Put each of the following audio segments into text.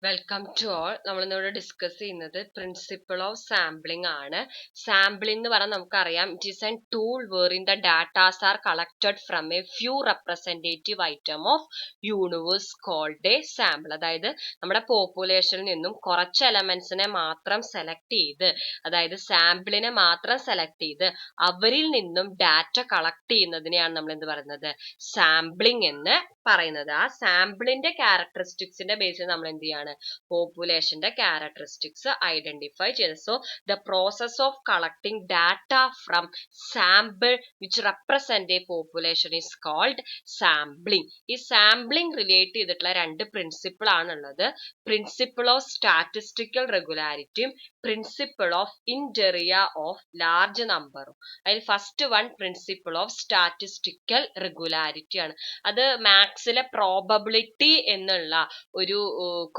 Welcome to all. നമ്മൾ ഇന്നിവിടെ discuss ചെയ്യുന്നത് പ്രിൻസിപ്പിൾ ഓഫ് സാമ്പിളിംഗ് ആണ്. സാമ്പിളിംഗ് എന്ന് പറഞ്ഞാൽ നമുക്കറിയാം, it is an tool where in the datas are collected from a few representative item of universe called a sample. അതായത് നമ്മുടെ പോപ്പുലേഷനിൽ നിന്നും കുറച്ച് എലമെന്റ്സിനെ മാത്രം സെലക്ട് ചെയ്ത്, അതായത് സാമ്പിളിനെ മാത്രം സെലക്ട് ചെയ്ത് അവരിൽ നിന്നും ഡാറ്റ കളക്ട് ചെയ്യുന്നതിനെയാണ് നമ്മൾ എന്ത് പറയുന്നത്, സാമ്പിളിംഗ് എന്ന് പറയുന്നത്. ആ സാമ്പിളിന്റെ ക്യാരക്ടറിസ്റ്റിക്സിന്റെ ബേസിൽ നമ്മൾ എന്ത് ചെയ്യാണ്, പോപ്പുലേഷന്റെ ക്യാരക്ടറിസ്റ്റിക്സ് ഐഡന്റിഫൈ ചെയ്ത്. So the process of collecting data from sample which represent a population is called sampling. ഈ സാമ്പിളിംഗ് റിലേറ്റ് ചെയ്തിട്ടുള്ള രണ്ട് പ്രിൻസിപ്പിൾ ആണുള്ളത്. പ്രിൻസിപ്പിൾ ഓഫ് സ്റ്റാറ്റിസ്റ്റിക്കൽ റെഗുലാരിറ്റിയും principle of inertia of large നമ്പറും. അതിൽ first one principle of statistical regularity ആണ്. അത് മാത്സിലെ probability എന്നുള്ള ഒരു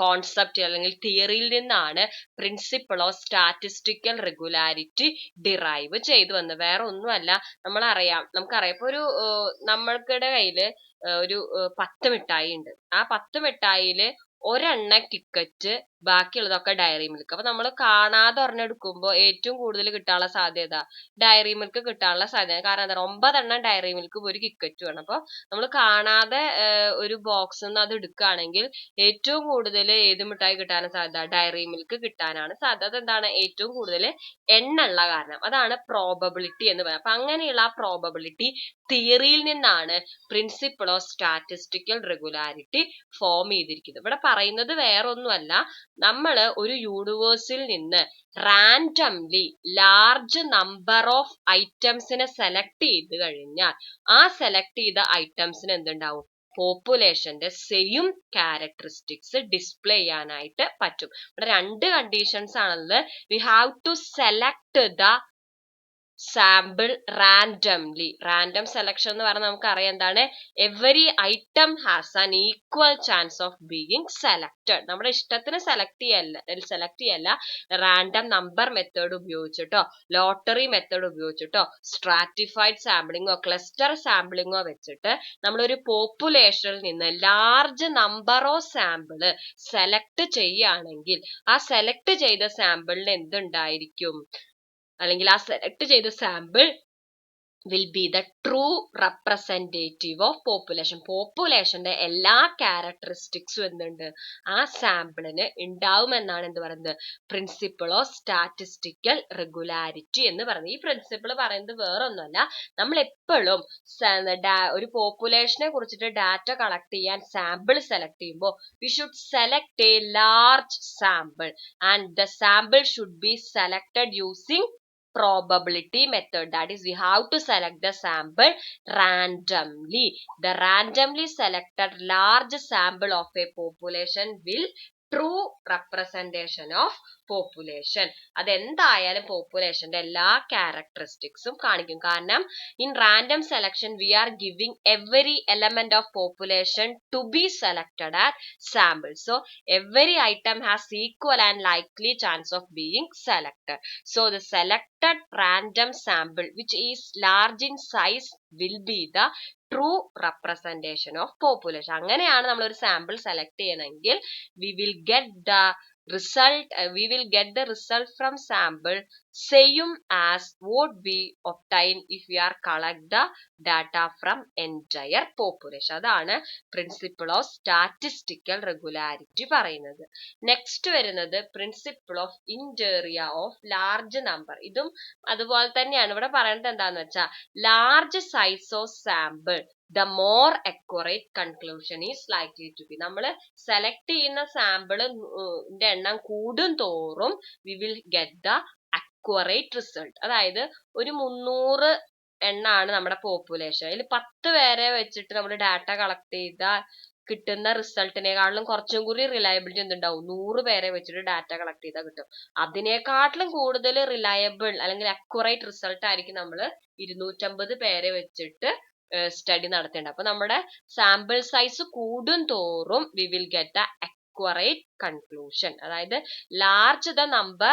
കോൺസെപ്റ്റ് അല്ലെങ്കിൽ തിയറിയിൽ നിന്നാണ് principle of statistical regularity derive ചെയ്തു വന്നത്. വേറെ ഒന്നുമല്ല, നമുക്കറിയാം ഇപ്പൊ ഒരു നമ്മൾക്കിടെ കയ്യില് ഒരു 10 മിഠായി ഉണ്ട്. ആ 10 മിഠായില് ഒരെണ്ണ ടിക്കറ്റ്, ബാക്കിയുള്ളതൊക്കെ ഡയറി മിൽക്ക്. അപ്പൊ നമ്മൾ കാണാതെ ഒരെണ്ണെടുക്കുമ്പോൾ ഏറ്റവും കൂടുതൽ കിട്ടാനുള്ള സാധ്യത ഡയറി മിൽക്ക് കിട്ടാനുള്ള സാധ്യത. കാരണം എന്താ, 9 എണ്ണം ഡയറി മിൽക്ക് ഒരു കിക്കറ്റ് വേണം. അപ്പൊ നമ്മൾ കാണാതെ ഒരു ബോക്സിൽ നിന്ന് അത് എടുക്കുകയാണെങ്കിൽ ഏറ്റവും കൂടുതൽ ഏത് മിഠായി കിട്ടാനാണ് സാധ്യത, ഡയറി മിൽക്ക് കിട്ടാനാണ് സാധ്യത. അതെന്താണ്, ഏറ്റവും കൂടുതൽ എണ്ണുള്ള കാരണം. അതാണ് പ്രോബബിലിറ്റി എന്ന് പറയുന്നത്. അപ്പൊ അങ്ങനെയുള്ള ആ പ്രോബബിലിറ്റി തിയറിയിൽ നിന്നാണ് principle of statistical regularity form ചെയ്തിരിക്കുന്നത്. ഇവിടെ പറയുന്നത് വേറെ ഒന്നുമല്ല, നമ്മൾ ഒരു യൂണിവേഴ്സിൽ നിന്ന് റാൻഡംലി ലാർജ് നമ്പർ ഓഫ് ഐറ്റംസിനെ സെലക്ട് ചെയ്ത് കഴിഞ്ഞാൽ ആ സെലക്ട് ചെയ്ത ഐറ്റംസിന് എന്തുണ്ടാവും, പോപ്പുലേഷന്റെ സെയിം ക്യാരക്ടറിസ്റ്റിക്സ് ഡിസ്പ്ലേ ചെയ്യാനായിട്ട് പറ്റും. ഇവിടെ രണ്ട് കണ്ടീഷൻസ് ആണുള്ളത്. We have to select the sample randomly. Random selection എന്ന് പറഞ്ഞാൽ നമുക്കറിയാം എന്താണ്, every item has an equal chance of being selected. നമ്മുടെ ഇഷ്ടത്തിന് സെലക്ട് ചെയ്യല്ല, റാൻഡം നമ്പർ മെത്തേഡ് ഉപയോഗിച്ചിട്ടോ ലോട്ടറി മെത്തേഡ് ഉപയോഗിച്ചിട്ടോ സ്ട്രാറ്റിഫൈഡ് സാമ്പിളിങ്ങോ ക്ലസ്റ്റർ സാമ്പിളിങ്ങോ വെച്ചിട്ട് നമ്മളൊരു പോപ്പുലേഷനിൽ നിന്ന് large number of sample select ചെയ്യുകയാണെങ്കിൽ ആ സെലക്ട് ചെയ്ത സാമ്പിളിന് എന്തുണ്ടായിരിക്കും, അല്ലെങ്കിൽ ആ സെലക്ട് ചെയ്ത sample will be the true representative of population. പോപ്പുലേഷന്റെ എല്ലാ ക്യാരക്ടറിസ്റ്റിക്സും എന്തുണ്ട്, ആ സാമ്പിളിന് ഉണ്ടാവുമെന്നാണ് എന്ത് പറയുന്നത്, പ്രിൻസിപ്പിൾ ഓഫ് സ്റ്റാറ്റിസ്റ്റിക്കൽ റെഗുലാരിറ്റി എന്ന് പറയുന്നത്. ഈ പ്രിൻസിപ്പിൾ പറയുന്നത് വേറൊന്നുമല്ല, നമ്മൾ എപ്പോഴും ഒരു പോപ്പുലേഷനെ കുറിച്ചിട്ട് ഡാറ്റ കളക്ട് ചെയ്യാൻ സാമ്പിൾ സെലക്ട് ചെയ്യുമ്പോൾ we should select a large sample and the sample should be selected using probability method. That is, we have to select the sample randomly. The randomly selected large sample of a population will true representation of population. അതെന്തായാലും പോപ്പുലേഷന്റെ എല്ലാ ക്യാരക്ടറിസ്റ്റിക്സും കാണിക്കും. കാരണം in random selection we are giving every element of population to be selected as sample. So every item has equal and likely chance of being selected. So the selected random sample which is large in size will be the true representation of population. അങ്ങനെയാണ് നമ്മൾ ഒരു sample select ചെയ്യണമെങ്കിൽ we will get the result from sample same as what we obtain if we are collect the data from entire population. അതാണ് principle of statistical regularity പറയുന്നത്. Next വരുന്നത് principle of inertia of large number. ഇതും അതുപോലെ തന്നെയാണ്. ഇവിടെ പറയുന്നത് എന്താന്ന് വെച്ചാൽ, large size of sample the more accurate conclusion is likely to be. നമ്മൾ സെലക്ട് ചെയ്യുന്ന സാമ്പിളിന്റെ എണ്ണം കൂടും തോറും we will get the accurate result. അതായത് ഒരു 300 എണ്ണാണ് നമ്മുടെ പോപ്പുലേഷൻ, അതിൽ 10 പേരെ വെച്ചിട്ട് നമ്മൾ ഡാറ്റ കളക്ട് ചെയ്താൽ കിട്ടുന്ന റിസൾട്ടിനെക്കാട്ടിലും കുറച്ചും കൂടി റിലയബിലിറ്റി എന്തുണ്ടാവും, 100 പേരെ വെച്ചിട്ട് ഡാറ്റ കളക്ട് ചെയ്താൽ കിട്ടും. അതിനേക്കാട്ടിലും കൂടുതൽ റിലയബിൾ അല്ലെങ്കിൽ അക്യുറേറ്റ് റിസൾട്ട് ആയിരിക്കും നമ്മൾ 250 പേരെ വെച്ചിട്ട് സ്റ്റഡി നടത്തേണ്ടത്. അപ്പൊ നമ്മുടെ സാമ്പിൾ സൈസ് കൂടും തോറും we will get the accurate conclusion. അതായത് large the number,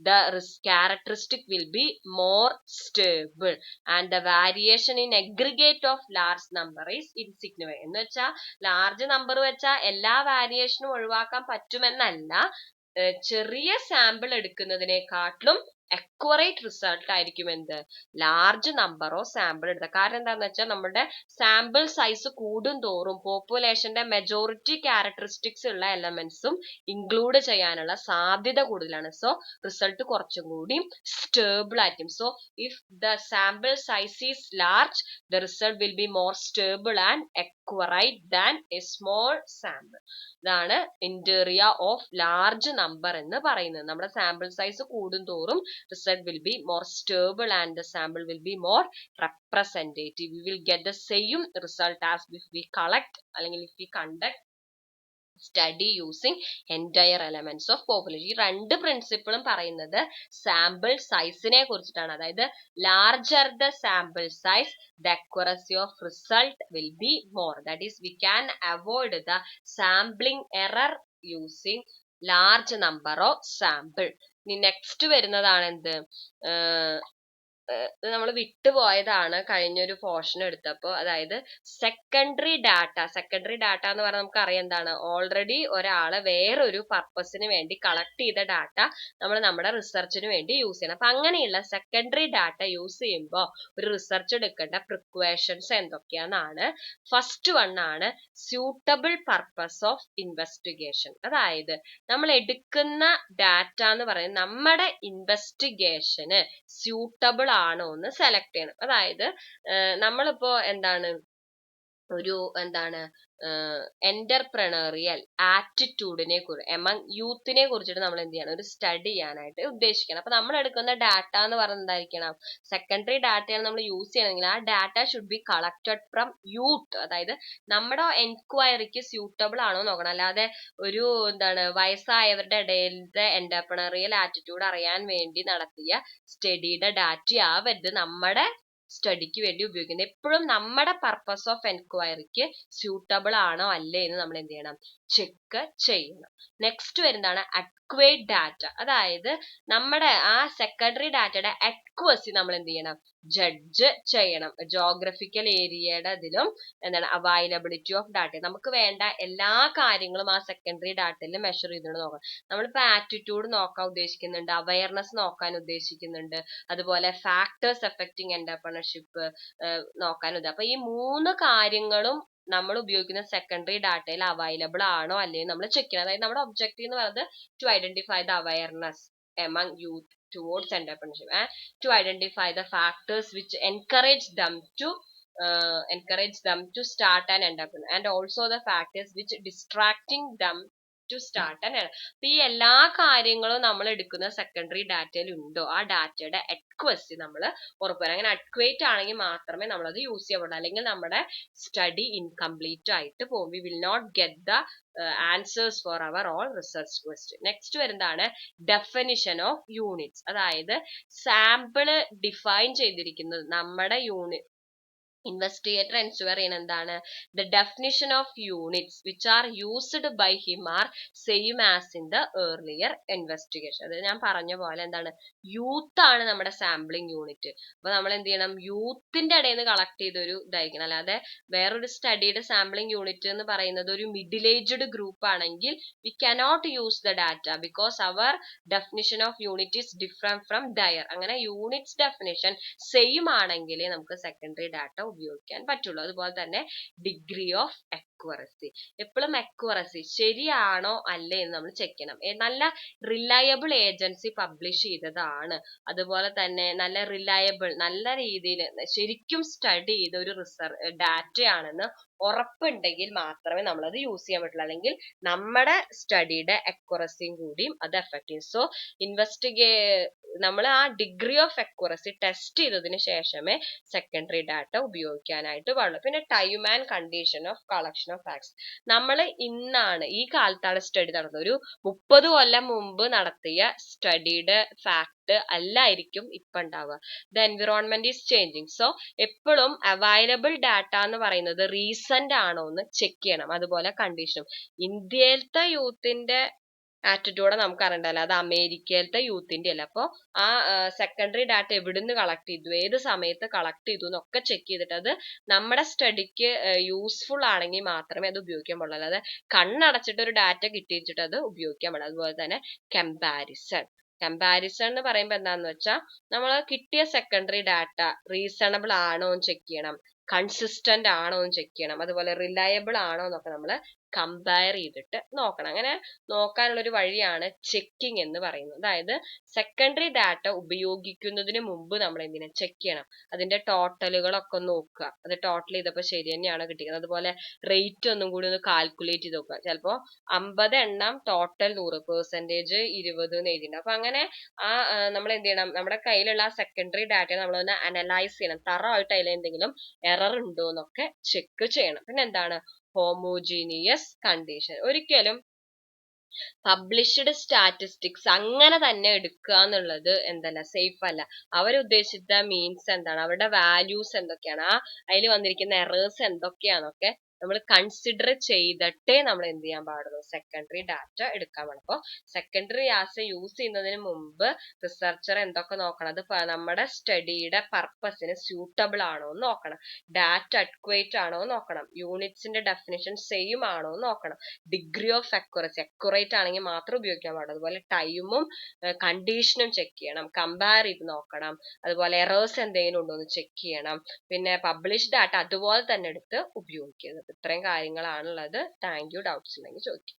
the risk characteristic will be more stable and the variation in aggregate of large number is insignificant. എന്ന് വെച്ചാൽ ലാർജ് നമ്പർ വെച്ചാൽ എല്ലാ വാരിയേഷനും ഒഴിവാക്കാൻ പറ്റുമെന്നല്ല, ചെറിയ സാമ്പിൾ എടുക്കുന്നതിനെക്കാട്ടിലും അക്യുറേറ്റ് റിസൾട്ട് ആയിരിക്കും എന്ത്, large number of sample എടുക്കുക. കാരണം എന്താണെന്ന് വെച്ചാൽ നമ്മുടെ സാമ്പിൾ സൈസ് കൂടും തോറും പോപ്പുലേഷന്റെ മെജോറിറ്റി ക്യാരക്ടറിസ്റ്റിക്സ് ഉള്ള എലമെന്റ്സും ഇൻക്ലൂഡ് ചെയ്യാനുള്ള സാധ്യത കൂടുതലാണ്. സോ റിസൾട്ട് കുറച്ചും കൂടി സ്റ്റേബിൾ ആയിരിക്കും. So if the sample size is large, the result will be more stable and accurate than a small sample. ഇതാണ് ഇന്റീരിയ ഓഫ് ലാർജ് നമ്പർ എന്ന് പറയുന്നത്. നമ്മുടെ സാമ്പിൾ സൈസ് കൂടുന്തോറും result will be more stable and the sample will be more representative. We will get the same result as if we collect അല്ലെങ്കിൽ if we conduct study using entire elements of population. ഈ രണ്ട് പ്രിൻസിപ്പിളും പറയുന്നത് sample സൈസിനെ കുറിച്ചിട്ടാണ്. അതായത് larger the sample size, the accuracy of result will be more. That is, we can avoid the sampling error using large number of sample. ഇനി next വരുന്നതാണ് എന്ത്, നമ്മൾ വിട്ടുപോയതാണ് കഴിഞ്ഞൊരു പോർഷൻ എടുത്തപ്പോ. അതായത് സെക്കൻഡറി ഡാറ്റ. സെക്കൻഡറി ഡാറ്റ എന്ന് പറഞ്ഞാൽ നമുക്ക് അറിയാം എന്താണ്, ഓൾറെഡി ഒരാള് വേറൊരു പർപ്പസിന് വേണ്ടി കളക്ട് ചെയ്ത ഡാറ്റ നമ്മൾ നമ്മുടെ റിസർച്ചിന് വേണ്ടി യൂസ് ചെയ്യണം. അപ്പൊ അങ്ങനെയുള്ള സെക്കൻഡറി ഡാറ്റ യൂസ് ചെയ്യുമ്പോൾ ഒരു റിസർച്ച് എടുക്കേണ്ട പ്രിക്വേഷൻസ് എന്തൊക്കെയാണെന്നാണ്. ഫസ്റ്റ് വൺ ആണ് സ്യൂട്ടബിൾ പർപ്പസ് ഓഫ് ഇൻവെസ്റ്റിഗേഷൻ. അതായത് നമ്മൾ എടുക്കുന്ന ഡാറ്റ എന്ന് പറയുന്നത് നമ്മുടെ ഇൻവെസ്റ്റിഗേഷന് സ്യൂട്ടബിൾ ആണോ എന്ന് സെലക്ട് ചെയ്യണം. അതായത് നമ്മളിപ്പോ എന്താണ് ഒരു എന്റർപ്രണറിയൽ ആറ്റിറ്റ്യൂഡിനെ കുറിച്ച് എമംഗ് യൂത്തിനെ കുറിച്ചിട്ട് നമ്മൾ എന്ത് ചെയ്യണം, ഒരു സ്റ്റഡി ചെയ്യാനായിട്ട് ഉദ്ദേശിക്കണം. അപ്പൊ നമ്മൾ എടുക്കുന്ന ഡാറ്റ എന്ന് പറയുന്നത് എന്തായിരിക്കണം, സെക്കൻഡറി ഡാറ്റയാണ് നമ്മൾ യൂസ് ചെയ്യണമെങ്കിൽ ആ data should be collected from youth. അതായത് നമ്മുടെ എൻക്വയറിക്ക് സ്യൂട്ടബിൾ ആണോ നോക്കണം. അല്ലാതെ ഒരു വയസ്സായവരുടെ ഇടയിലത്തെ എന്റർപ്രണറിയൽ ആറ്റിറ്റ്യൂഡ് അറിയാൻ വേണ്ടി നടത്തിയ സ്റ്റഡിയുടെ ഡാറ്റ ആവരുത് നമ്മുടെ സ്റ്റഡിക്ക് വേണ്ടി ഉപയോഗിക്കുന്നത്. എപ്പോഴും നമ്മുടെ പർപ്പസ് ഓഫ് എൻക്വയറിക്ക് സ്യൂട്ടബിൾ ആണോ അല്ലേ എന്ന് നമ്മൾ എന്ത് ചെയ്യണം, ചെക്ക് ചെയ്യണം. നെക്സ്റ്റ് വരുന്നതാണ് അക്വേറ്റ് ഡാറ്റ. അതായത് നമ്മുടെ ആ സെക്കൻഡറി ഡാറ്റയുടെ അക്വസി നമ്മൾ എന്ത് ചെയ്യണം, ജഡ്ജ് ചെയ്യണം. ജോഗ്രഫിക്കൽ ഏരിയയുടെ ഇതിലും അവൈലബിലിറ്റി ഓഫ് ഡാറ്റ, നമുക്ക് വേണ്ട എല്ലാ കാര്യങ്ങളും ആ സെക്കൻഡറി ഡാറ്റയിൽ മെഷർ ചെയ്തിട്ട് നോക്കണം. നമ്മളിപ്പോ ആറ്റിറ്റ്യൂഡ് നോക്കാൻ ഉദ്ദേശിക്കുന്നുണ്ട്, അവയർനെസ് നോക്കാൻ ഉദ്ദേശിക്കുന്നുണ്ട്, അതുപോലെ ഫാക്ടേഴ്സ് എഫക്റ്റിംഗ് എന്റർപ്രണർഷിപ്പ് നോക്കാൻ. അപ്പൊ ഈ മൂന്ന് കാര്യങ്ങളും നമ്മൾ ഉപയോഗിക്കുന്ന സെക്കൻഡറി ഡാറ്റയിൽ അവൈലബിൾ ആണോ അല്ലെങ്കിൽ നമ്മൾ ചെക്ക് ചെയ്യണം. അതായത് നമ്മുടെ ഒബ്ജക്റ്റീവ് എന്ന് പറയുന്നത് to identify the awareness among youth towards entrepreneurship and to identify the factors which encourage them to start an entrepreneur and also the factors which distracting them to start an entrepreneur. അപ്പൊ ഈ എല്ലാ കാര്യങ്ങളും നമ്മൾ എടുക്കുന്ന secondary ഡാറ്റയിൽ ഉണ്ടോ, ആ ഡാറ്റയുടെ അക്വസി നമ്മൾ ഉറപ്പുവരാം. അങ്ങനെ അക്വേറ്റ് ആണെങ്കിൽ മാത്രമേ നമ്മൾ അത് യൂസ് ചെയ്യാവുള്ളൂ, അല്ലെങ്കിൽ നമ്മുടെ സ്റ്റഡി ഇൻകംപ്ലീറ്റ് ആയിട്ട് പോകും. We will not get the answers for our all research question. Next വരുന്നതാണ് ഡെഫിനിഷൻ ഓഫ് യൂണിറ്റ്സ്. അതായത് സാമ്പിള് ഡിഫൈൻ ചെയ്തിരിക്കുന്നത് നമ്മുടെ ഇൻവെസ്റ്റിഗേറ്റർ എൻഷുവർ ചെയ്യണം എന്താണ്, the definition of units which are used by him are same as in the earlier investigation. അത് ഞാൻ പറഞ്ഞ പോലെ എന്താണ്, യൂത്ത് ആണ് നമ്മുടെ സാമ്പിളിംഗ് യൂണിറ്റ്. അപ്പൊ നമ്മൾ എന്ത് ചെയ്യണം, യൂത്തിന്റെ ഇടയിൽ നിന്ന് കളക്ട് ചെയ്തൊരു ഇതായിരിക്കണം. അല്ലാതെ വേറൊരു സ്റ്റഡിയുടെ സാമ്പിളിംഗ് യൂണിറ്റ് എന്ന് പറയുന്നത് ഒരു മിഡിൽ ഏജ്ഡ് ഗ്രൂപ്പ് ആണെങ്കിൽ we cannot use the data because our definition of unit is different from their. അങ്ങനെ യൂണിറ്റ്സ് ഡെഫിനിഷൻ സെയിം ആണെങ്കിലേ നമുക്ക് സെക്കൻഡറി ഡാറ്റ ഉപയോഗിക്കാൻ പറ്റുള്ളൂ. അതുപോലെ തന്നെ ഡിഗ്രി ഓഫ് അക്യുറസി. എപ്പോഴും അക്യുറസി ശരിയാണോ അല്ലേ എന്ന് നമ്മൾ ചെക്ക് ചെയ്യണം. നല്ല റിലയബിൾ ഏജൻസി പബ്ലിഷ് ചെയ്തതാണ്, അതുപോലെ തന്നെ നല്ല റിലയബിൾ, നല്ല രീതിയിൽ ശരിക്കും സ്റ്റഡി ചെയ്ത ഒരു ഡാറ്റയാണെന്ന് ഉറപ്പുണ്ടെങ്കിൽ മാത്രമേ നമ്മൾ അത് യൂസ് ചെയ്യാൻ പറ്റുള്ളൂ. അല്ലെങ്കിൽ നമ്മുടെ സ്റ്റഡിയുടെ അക്യുറസിയും കൂടിയും അത് എഫക്ട് ചെയ്യും. സോ നമ്മൾ ആ ഡിഗ്രി ഓഫ് അക്യുറസി ടെസ്റ്റ് ചെയ്തതിന് ശേഷമേ സെക്കൻഡറി ഡാറ്റ ഉപയോഗിക്കാനായിട്ട് പാടുള്ളൂ. പിന്നെ time and condition of collection of facts. നമ്മൾ ഇന്നാണ് ഈ കാലത്താണ് സ്റ്റഡി നടന്നത്. ഒരു 30 കൊല്ലം മുമ്പ് നടത്തിയ സ്റ്റഡിയുടെ ഫാക്ട് അല്ലായിരിക്കും ഇപ്പൊ ഉണ്ടാവുക. The environment is changing. So എപ്പോഴും അവൈലബിൾ ഡാറ്റ എന്ന് പറയുന്നത് റീസെന്റ് ആണോ എന്ന് ചെക്ക് ചെയ്യണം. അതുപോലെ കണ്ടീഷനും. ഇന്ത്യയിലത്തെ യൂത്തിന്റെ ആറ്റിറ്റ്യൂഡ് നമുക്ക് അറിയണ്ടല്ലോ, അത് അമേരിക്കയിലത്തെ യൂത്തിന്റെ അല്ല. അപ്പോൾ ആ സെക്കൻഡറി ഡാറ്റ എവിടുന്ന് കളക്ട് ചെയ്തു, ഏത് സമയത്ത് കളക്ട് ചെയ്തു എന്നൊക്കെ ചെക്ക് ചെയ്തിട്ട് അത് നമ്മുടെ സ്റ്റഡിക്ക് യൂസ്ഫുൾ ആണെങ്കിൽ മാത്രമേ അത് ഉപയോഗിക്കാൻ പാടുള്ളൂ. അല്ലാതെ കണ്ണടച്ചിട്ട് ഒരു ഡാറ്റ കിട്ടിച്ചിട്ട് അത് ഉപയോഗിക്കാൻ പാടില്ല. അതുപോലെ തന്നെ കമ്പാരിസൺ എന്ന് പറയുമ്പോൾ എന്താന്ന് വെച്ചാൽ നമ്മൾ കിട്ടിയ സെക്കൻഡറി ഡാറ്റ റീസണബിൾ ആണോ എന്ന് ചെക്ക് ചെയ്യണം, കൺസിസ്റ്റന്റ് ആണോ എന്ന് ചെക്ക് ചെയ്യണം, അതുപോലെ റിലയബിൾ ആണോ എന്നൊക്കെ നമ്മൾ കമ്പയർ ചെയ്തിട്ട് നോക്കണം. അങ്ങനെ നോക്കാനുള്ള ഒരു വഴിയാണ് ചെക്കിംഗ് എന്ന് പറയുന്നത്. അതായത് സെക്കൻഡറി ഡാറ്റ ഉപയോഗിക്കുന്നതിന് മുമ്പ് നമ്മൾ എന്തിനാ ചെക്ക് ചെയ്യണം, അതിന്റെ ടോട്ടലുകളൊക്കെ ഒന്ന് നോക്കുക, അത് ടോട്ടൽ ചെയ്തപ്പോൾ ശരി തന്നെയാണോ കിട്ടിയത്. അതുപോലെ റേറ്റ് ഒന്നും കൂടി ഒന്ന് കാൽക്കുലേറ്റ് ചെയ്ത് നോക്കുക. ചിലപ്പോൾ 50 എണ്ണം ടോട്ടൽ 100% 20 എന്ന് എഴുതിയിട്ടുണ്ട്. അപ്പൊ അങ്ങനെ നമ്മൾ എന്ത് ചെയ്യണം, നമ്മുടെ കയ്യിലുള്ള സെക്കൻഡറി ഡാറ്റ നമ്മളൊന്ന് അനലൈസ് ചെയ്യണം, തറവായിട്ട് അതിൽ എന്തെങ്കിലും എറർ ഉണ്ടോ എന്നൊക്കെ ചെക്ക് ചെയ്യണം. പിന്നെ എന്താണ് ഹോമോജീനിയസ് കണ്ടീഷൻ. ഒരിക്കലും പബ്ലിഷ്ഡ് സ്റ്റാറ്റിസ്റ്റിക്സ് അങ്ങനെ തന്നെ എടുക്കുക എന്നുള്ളത് എന്തല്ല, സേഫ് അല്ല. അവരുദ്ദേശിച്ച മീൻസ് എന്താണ്, അവരുടെ വാല്യൂസ് എന്തൊക്കെയാണ്, അതിൽ വന്നിരിക്കുന്ന എറേഴ്സ് എന്തൊക്കെയാണൊക്കെ നമ്മൾ കൺസിഡർ ചെയ്തിട്ടേ നമ്മൾ എന്ത് ചെയ്യാൻ പാടുള്ളൂ, സെക്കൻഡറി ഡാറ്റ എടുക്കാൻ പാടുള്ളൂ. അപ്പോൾ സെക്കൻഡറി ആസ് യൂസ് ചെയ്യുന്നതിന് മുമ്പ് റിസർച്ചർ എന്തൊക്കെ നോക്കണം, അത് നമ്മുടെ സ്റ്റഡിയുടെ പർപ്പസിന് സ്യൂട്ടബിൾ ആണോ എന്ന് നോക്കണം, ഡാറ്റ അഡ്ക്വേറ്റ് ആണോ എന്ന് നോക്കണം, യൂണിറ്റ്സിന്റെ ഡെഫിനിഷൻ സെയിം ആണോ എന്ന് നോക്കണം, ഡിഗ്രി ഓഫ് അക്യുറേറ്റ് ആണെങ്കിൽ മാത്രം ഉപയോഗിക്കാൻ പാടുള്ളൂ. അതുപോലെ ടൈമും കണ്ടീഷനും ചെക്ക് ചെയ്യണം, കമ്പയർ ചെയ്ത് നോക്കണം, അതുപോലെ എറേഴ്സ് എന്തെങ്കിലും ഉണ്ടോ എന്ന് ചെക്ക് ചെയ്യണം. പിന്നെ പബ്ലിഷ് ഡാറ്റ അതുപോലെ തന്നെ എടുത്ത് ഉപയോഗിക്കുന്നത്. ഇത്രയും കാര്യങ്ങളാണുള്ളത്. Thank you. ഡൗട്ട്സ് ഉണ്ടെങ്കിൽ ചോദിക്കും.